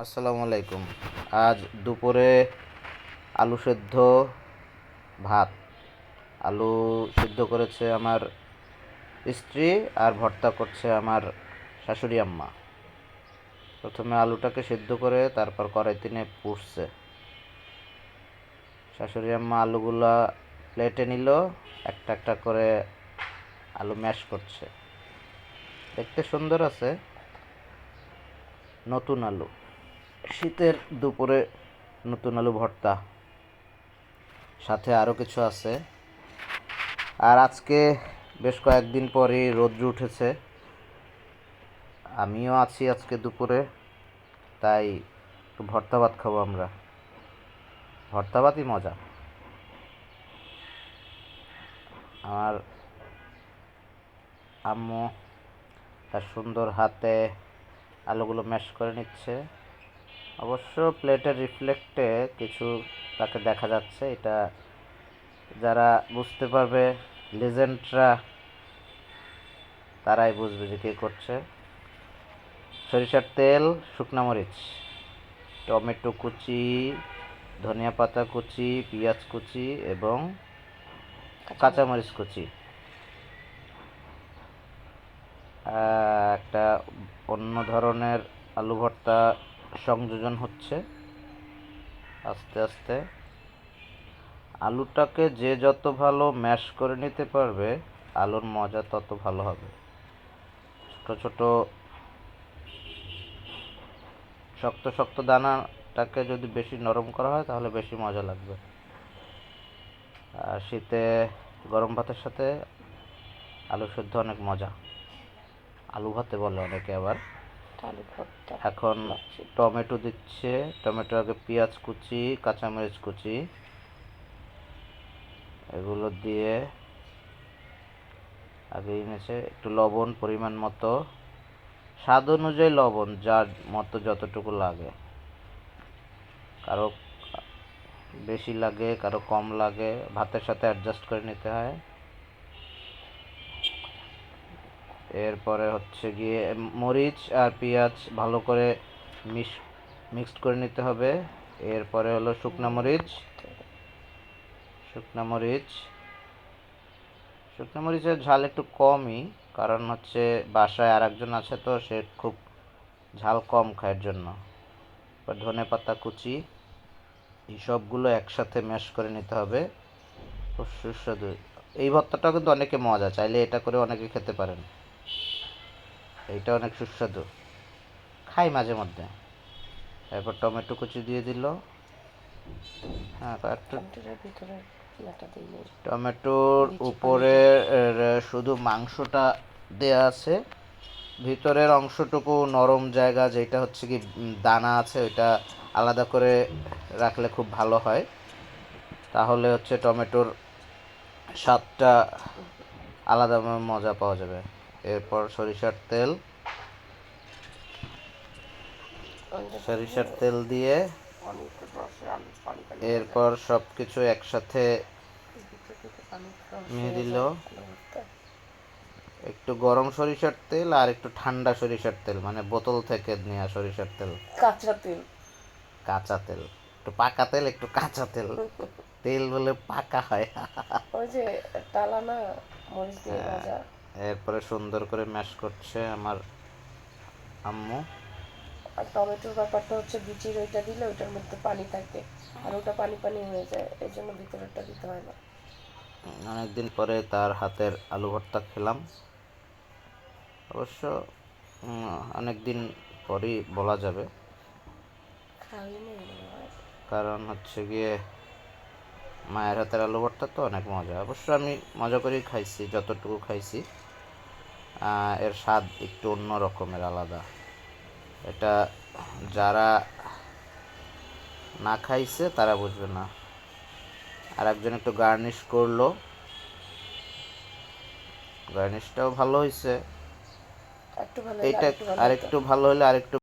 আসসালামু আলাইকুম। আজ দুপুরে আলু সেদ্ধ, ভাত। আলু সিদ্ধ করেছে আমার স্ত্রী আর ভর্তা করছে আমার শাশুড়ি আম্মা। প্রথমে আলুটাকে সিদ্ধ করে তারপর কড়াইতে নিয়ে পুড়ছে। শাশুড়ি আম্মা আলুগুলা প্লেটে নিল, একটা একটা করে আলু ম্যাশ করছে। দেখতে সুন্দর আছে, নতুন আলু। শীতের দুপুরে নতুন আলু ভর্তা, সাথে আরও কিছু আছে। আর আজকে বেশ কয়েকদিন পরই রৌদ্র উঠেছে, আমিও আছি আজকে দুপুরে, তাই একটু ভর্তা ভাত খাবো আমরা। ভর্তা ভাতই মজা। আমার আম্মু তার সুন্দর হাতে আলুগুলো ম্যাশ করে নিচ্ছে। অবশ্য প্লেটের রিফ্লেক্টে কিছু তাকে দেখা যাচ্ছে, এটা যারা বুঝতে পারবে, লেজেন্ডরা, তারাই বুঝবে যে কে করছে। সরিষার তেল, শুকনো মরিচ, টমেটো কুচি, ধনিয়া পাতা কুচি, পেঁয়াজ কুচি এবং কাঁচামরিচ কুচি। একটা অন্য ধরনের আলু ভর্তা সংযোজন হচ্ছে আস্তে আস্তে। আলুটাকে যে যত ভালো ম্যাশ করে নিতে পারবে, আলুর মজা তত ভালো হবে। ছোট ছোট শক্ত শক্ত দানাটাকে যদি বেশি নরম করা হয় তাহলে বেশি মজা লাগবে। আর শীতে গরম ভাতের সাথে আলু সেদ্ধ অনেক মজা। আলু ভাতে বলে অনেকে আবার। এখন টমেটো দিচ্ছে, টমেটো আগে পেঁয়াজ কুচি, কাঁচামরিচ কুচি, এগুলো দিয়ে আগে এনেছে। একটু লবণ পরিমাণ মতো, স্বাদ অনুযায়ী লবণ, যার মতো যতটুকু লাগে। কারো বেশি লাগে, কারো কম লাগে, ভাতের সাথে অ্যাডজাস্ট করে নিতে হয়। এরপরে হচ্ছে গিয়ে মরিচ আর পেঁয়াজ ভালো করে মিক্সড করে নিতে হবে। এরপরে হলো শুকনা মরিচ। শুকনা মরিচ শুকনো মরিচের ঝাল একটু কমই, কারণ হচ্ছে বাসায় আর একজন আছে, তো সে খুব ঝাল কম খায়, এর জন্য। ধনে পাতা কুচি, এই সবগুলো একসাথে ম্যাশ করে নিতে হবে। খুব সুস্বাদু এই ভর্তাটাও কিন্তু অনেকে মজা, চাইলে এটা করে অনেকে খেতে পারেন। এইটা অনেক সুস্বাদু, খাই মাঝে মধ্যে। এরপর টমেটো কুচি দিয়ে দিল। হ্যাঁ, টমেটোর উপরে শুধু মাংসটা দেয়া আছে, ভিতরের অংশটুকু নরম জায়গা যেটা হচ্ছে কি দানা আছে, ওইটা আলাদা করে রাখলে খুব ভালো হয়। তাহলে হচ্ছে টমেটোর স্বাদটা আলাদা মজা পাওয়া যাবে। এরপর সরিষার তেল দিয়ে এরপর সব কিছু একসাথে নিয়ে দিল। একটু গরম সরিষার তেল আর একটু ঠান্ডা সরিষার তেল, মানে বোতল থেকে নেওয়া সরিষার তেল, কাঁচা তেল। একটু পাকা তেল, একটু কাঁচা তেল। তেল বলে পাকা হয়। ওই যে টালা না, মরিচ দিয়ে ভাজা। এরপরে সুন্দর করে ম্যাশ করছে আমার আম্মু। আর টমেটোর ব্যাপারটা হচ্ছে, বিচির ওইটা দিলে ওইটার মধ্যে পানি থাকে, আর ওটা পানি পানি হয়ে যায়, এই জন্য ভিতরেরটা দিতে হয় না। অনেকদিন পরে তার হাতের আলু ভর্তা খেলাম। অবশ্য অনেকদিন পরই বলা যাবে, কারণ হচ্ছে গিয়ে মায়ের হাতের আলু ভর্তা তো অনেক মজা। অবশ্য আমি মজা করেই খাইছি, যতটুকু খাইছি। এর স্বাদ একটু অন্য রকমের, আলাদা। এটা যারা না খাইছে তারা বুঝবে না। আর একজন একটু গার্নিশ করলো, গার্নিশটাও ভালো হয়েছে। এটা আরেকটু ভালো হলে আরেকটু